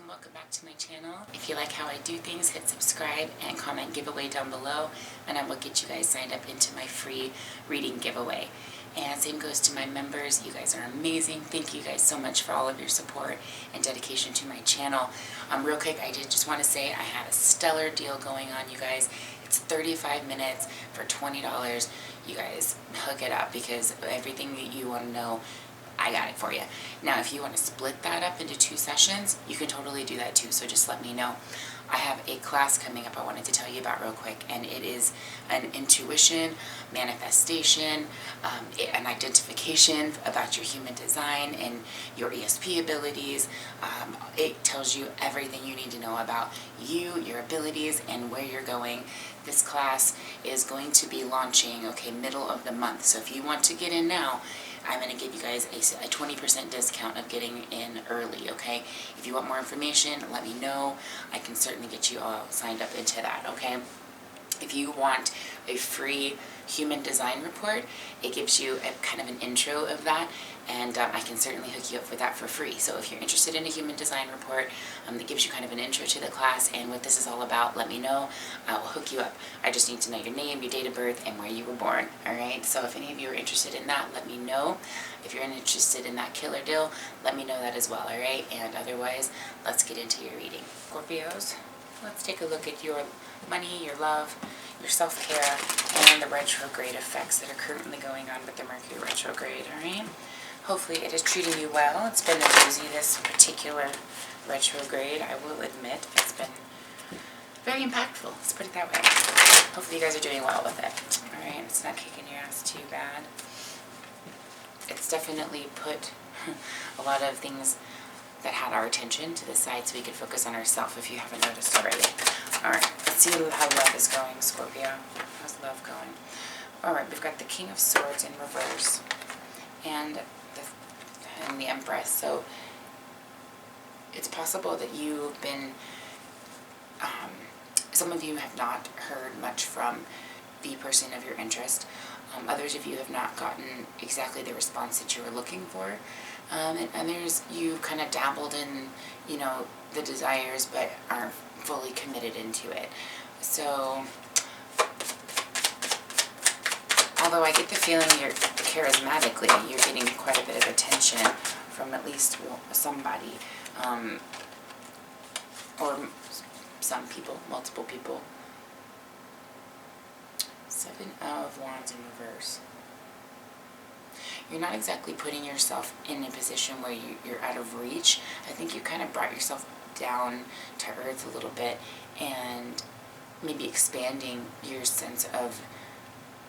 welcome back to my channel. If you like how I do things, hit subscribe and comment giveaway down below, and I will get you guys signed up into my free reading giveaway. And same goes to my members. You guys are amazing. Thank you guys so much for all of your support and dedication to my channel. Real quick, I did just want to say I have a stellar deal going on, you guys. It's 35 minutes for $20. You guys hook it up, because everything that you want to know, I got it for you. Now, if you want to split that up into 2 sessions, you can totally do that too, so just let me know. I have a class coming up I wanted to tell you about real quick, and it is an intuition, manifestation, an identification about your human design and your ESP abilities. It tells you everything you need to know about you, your abilities, and where you're going. This class is going to be launching, middle of the month. So if you want to get in now, I'm going to give you guys a 20% discount of getting in early, okay? If you want more information, let me know. I can certainly get you all signed up into that, okay? If you want a free human design report, it gives you a kind of an intro of that, and I can certainly hook you up with that for free. So if you're interested in a human design report that gives you kind of an intro to the class and what this is all about, let me know. I will hook you up. I just need to know your name, your date of birth, and where you were born, all right? So if any of you are interested in that, let me know. If you're interested in that killer deal, let me know that as well, all right? And otherwise, let's get into your reading. Scorpios, let's take a look at your money, your love, your self-care, and the retrograde effects that are currently going on with the Mercury retrograde, all right? Hopefully it is treating you well. It's been a doozy, this particular retrograde. I will admit it's been very impactful. Let's put it that way. Hopefully you guys are doing well with it, all right? It's not kicking your ass too bad. It's definitely put a lot of things that had our attention to the side so we could focus on ourselves, if you haven't noticed already. All right, let's see how love is going, Scorpio. How's love going? All right, we've got the King of Swords in reverse and the Empress. So it's possible that you've been, some of you have not heard much from the person of your interest. Others of you have not gotten exactly the response that you were looking for. And others, you kind of dabbled in, the desires, but aren't fully committed into it. So, although I get the feeling you're charismatically, you're getting quite a bit of attention from at least somebody, or some people, multiple people. 7 of Wands in reverse. You're not exactly putting yourself in a position where you're out of reach. I think you kind of brought yourself down to earth a little bit, and maybe expanding your sense of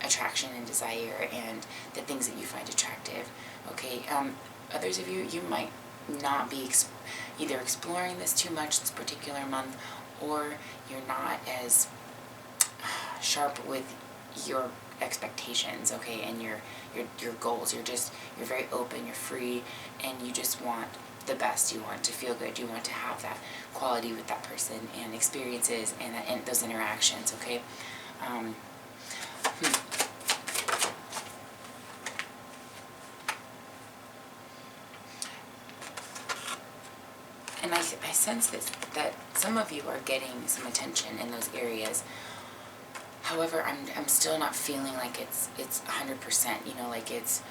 attraction and desire and the things that you find attractive, okay? Others of you, you might not be either exploring this too much this particular month, or you're not as sharp with your expectations, okay, and your goals. You're very open, you're free, and you just want the best. You want to feel good. You want to have that quality with that person and experiences and those interactions, okay? And I sense that some of you are getting some attention in those areas. However, I'm still not feeling like it's 100%, like it's,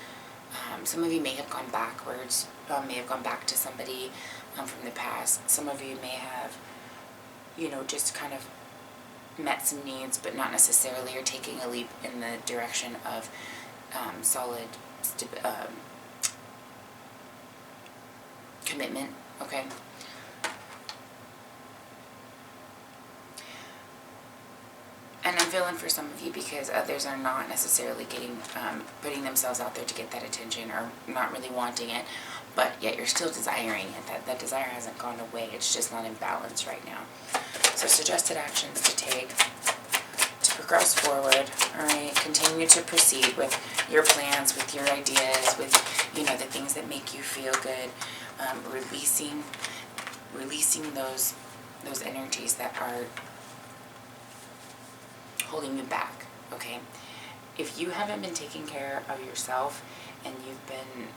some of you may have gone backwards, may have gone back to somebody from the past. Some of you may have, just kind of met some needs, but not necessarily are taking a leap in the direction of solid commitment, okay? And I'm feeling for some of you because others are not necessarily putting themselves out there to get that attention, or not really wanting it, but yet you're still desiring it. That desire hasn't gone away. It's just not in balance right now. So suggested actions to take to progress forward, all right? Continue to proceed with your plans, with your ideas, with, the things that make you feel good, releasing those energies that are holding you back, okay? If you haven't been taking care of yourself, and you've been,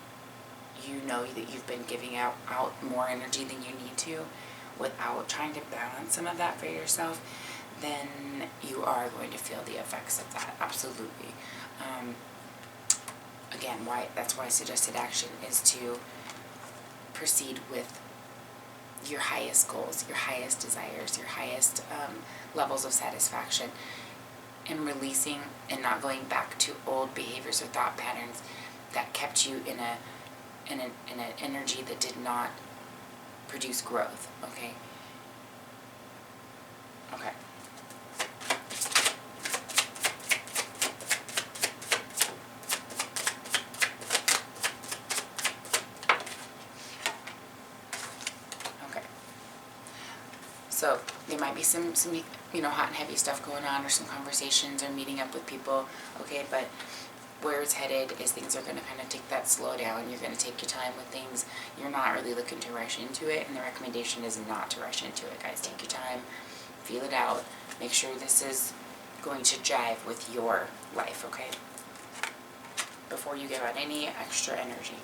that you've been giving out more energy than you need to, without trying to balance some of that for yourself, then you are going to feel the effects of that, absolutely. Again, that's why suggested action is to proceed with your highest goals, your highest desires, your highest levels of satisfaction, and releasing and not going back to old behaviors or thought patterns that kept you in an energy that did not produce growth. Okay. So there might be some hot and heavy stuff going on, or some conversations, or meeting up with people, okay, but where it's headed is things are going to kind of take that slow down. You're going to take your time with things. You're not really looking to rush into it, and the recommendation is not to rush into it, guys. Take your time, feel it out, make sure this is going to jive with your life, okay, before you give out any extra energy.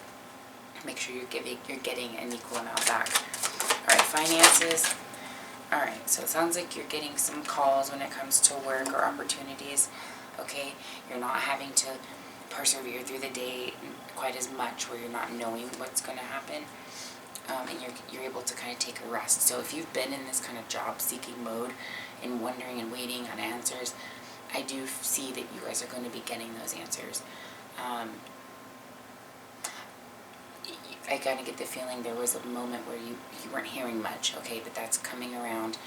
Make sure you're getting an equal amount back. All right, finances. Alright, so it sounds like you're getting some calls when it comes to work or opportunities, okay? You're not having to persevere through the day quite as much, where you're not knowing what's going to happen, and you're able to kind of take a rest. So if you've been in this kind of job-seeking mode and wondering and waiting on answers, I do see that you guys are going to be getting those answers. I kind of get the feeling there was a moment where you weren't hearing much, okay, but that's coming around.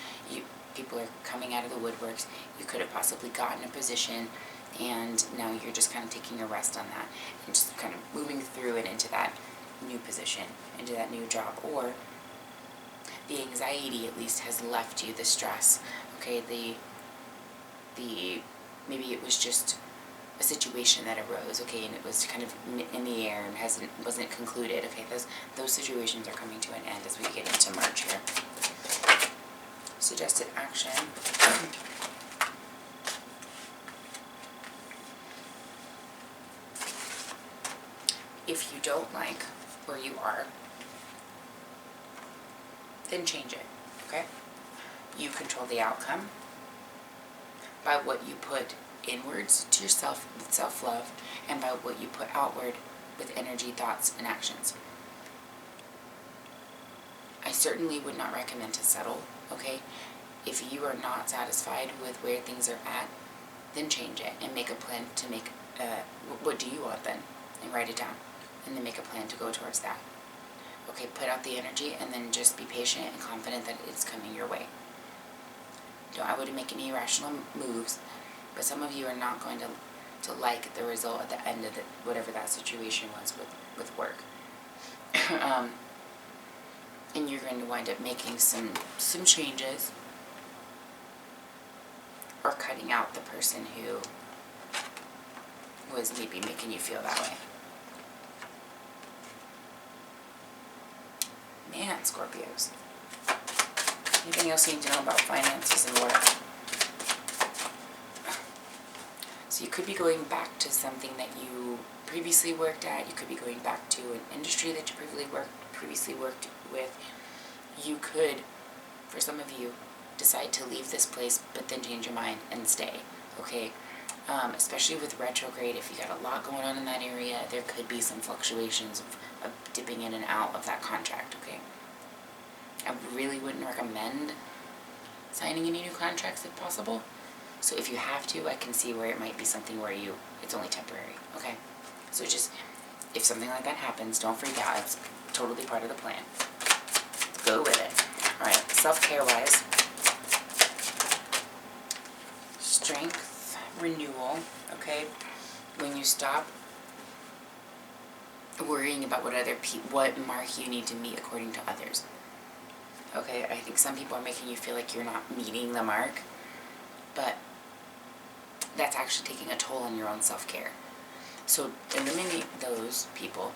People are coming out of the woodworks. You could have possibly gotten a position, and now you're just kind of taking a rest on that and just kind of moving through it into that new position, into that new job. Or the anxiety at least has left you, the stress, okay, maybe it was just a situation that arose, okay, and it was kind of in the air and wasn't concluded, okay. Those situations are coming to an end as we get into March here. Suggested action. If you don't like where you are, then change it, okay. You control the outcome by what you put inwards to yourself with self-love, and by what you put outward with energy, thoughts, and actions. I certainly would not recommend to settle, okay? If you are not satisfied with where things are at, then change it and make a plan to make, what do you want then? And write it down, and then make a plan to go towards that. Okay, put out the energy, and then just be patient and confident that it's coming your way. I wouldn't make any irrational moves, but some of you are not going to like the result at the end of whatever that situation was with work. And you're going to wind up making some changes, or cutting out the person who was maybe making you feel that way. Man, Scorpios. Anything else you need to know about finances and work? So you could be going back to something that you previously worked at. You could be going back to an industry that you previously worked with. You could, for some of you, decide to leave this place, but then change your mind and stay, okay? Especially with retrograde, if you got a lot going on in that area, there could be some fluctuations of dipping in and out of that contract, okay? I really wouldn't recommend signing any new contracts if possible. So if you have to, I can see where it might be something where it's only temporary, okay? So just, if something like that happens, don't freak out. It's totally part of the plan. Go with it. All right, self-care wise. Strength, renewal, okay? When you stop worrying about what mark you need to meet according to others. Okay, I think some people are making you feel like you're not meeting the mark, but that's actually taking a toll on your own self-care. So eliminate those people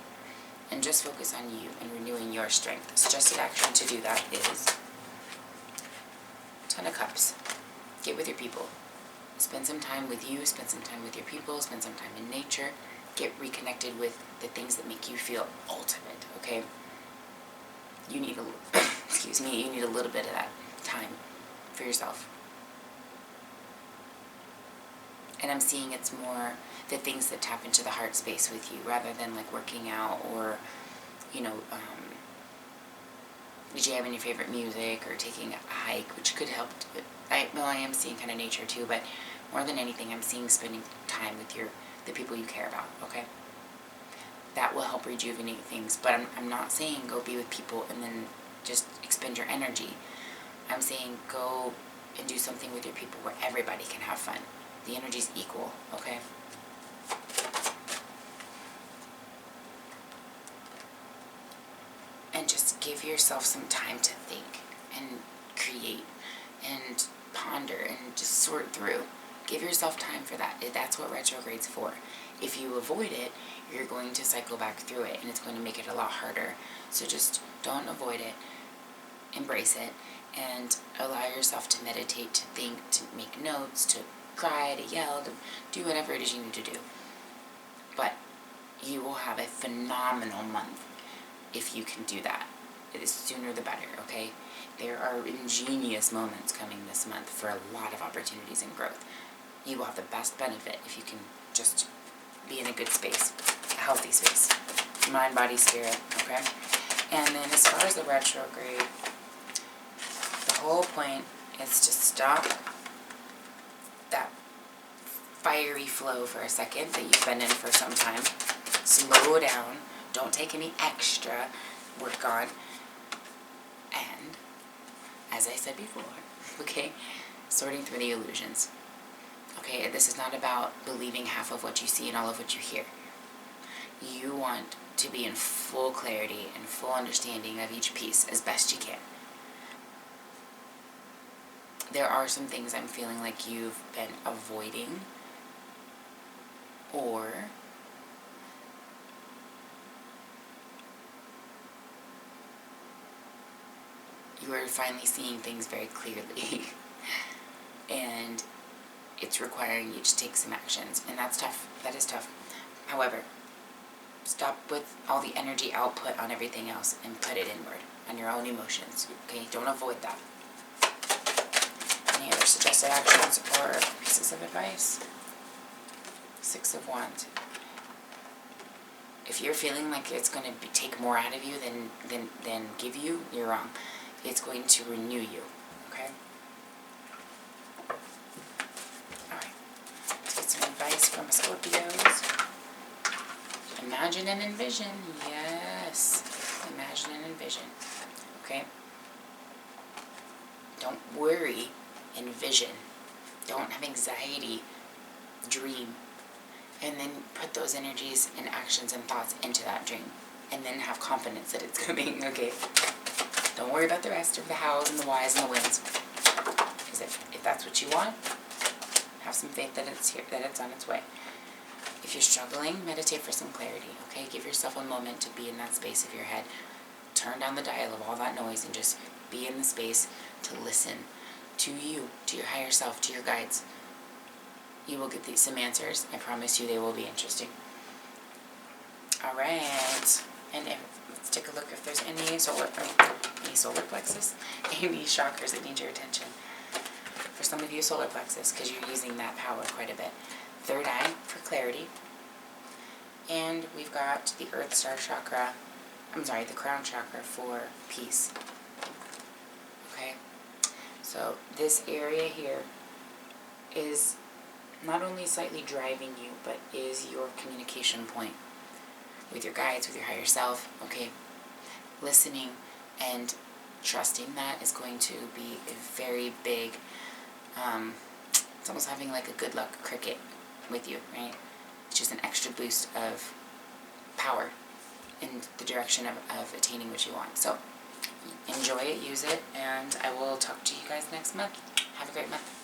and just focus on you and renewing your strength. Suggested action to do that is Ten of Cups. Get with your people. Spend some time with you, spend some time with your people, spend some time in nature. Get reconnected with the things that make you feel ultimate, okay? You need excuse me, you need a little bit of that time for yourself. And I'm seeing it's more the things that tap into the heart space with you, rather than like working out or, you know, jamming your favorite music or taking a hike, which could help. I am seeing kind of nature too, but more than anything, I'm seeing spending time with the people you care about, okay? That will help rejuvenate things, but I'm not saying go be with people and then just expend your energy. I'm saying go and do something with your people where everybody can have fun. The energy's equal, okay? And just give yourself some time to think and create and ponder and just sort through. Give yourself time for that. That's what retrograde's for. If you avoid it, you're going to cycle back through it, and it's going to make it a lot harder. So just don't avoid it. Embrace it, and allow yourself to meditate, to think, to make notes, to cry, to yell, to do whatever it is you need to do. But you will have a phenomenal month if you can do that. The sooner the better, okay? There are ingenious moments coming this month for a lot of opportunities and growth. You will have the best benefit if you can just be in a good space, a healthy space, mind, body, spirit, okay? And then as far as the retrograde, the whole point is to stop that fiery flow for a second that you've been in for some time. Slow down. Don't take any extra work on. And, as I said before, okay, sorting through the illusions. Okay, this is not about believing half of what you see and all of what you hear. You want to be in full clarity and full understanding of each piece as best you can. There are some things I'm feeling like you've been avoiding, or you are finally seeing things very clearly. And it's requiring you to take some actions, and that's tough. That is tough. However, stop with all the energy output on everything else and put it inward on your own emotions. Okay, don't avoid that. Any other suggested actions or pieces of advice? 6 of Wands. If you're feeling like it's going to take more out of you than give you, you're wrong. It's going to renew you. Okay. Some advice from Scorpios. Imagine and envision. Yes. Imagine and envision. Okay? Don't worry. Envision. Don't have anxiety. Dream. And then put those energies and actions and thoughts into that dream. And then have confidence that it's coming. Okay? Don't worry about the rest of the hows and the whys and the whens. Because if that's what you want, have some faith that it's here, that it's on its way. If you're struggling, meditate for some clarity, okay? Give yourself a moment to be in that space of your head. Turn down the dial of all that noise and just be in the space to listen to you, to your higher self, to your guides. You will get some answers. I promise you they will be interesting. All right. And let's take a look if there's any solar plexus, any chakras that need your attention. For some of you, solar plexus, because you're using that power quite a bit. Third eye for clarity. And we've got the Earth Star Chakra, the Crown Chakra for peace. Okay? So this area here is not only slightly driving you, but is your communication point with your guides, with your higher self. Okay? Listening and trusting that is going to be a very big, it's almost having like a good luck cricket with you, right? It's just an extra boost of power in the direction of attaining what you want. So enjoy it, use it, and I will talk to you guys next month. Have a great month.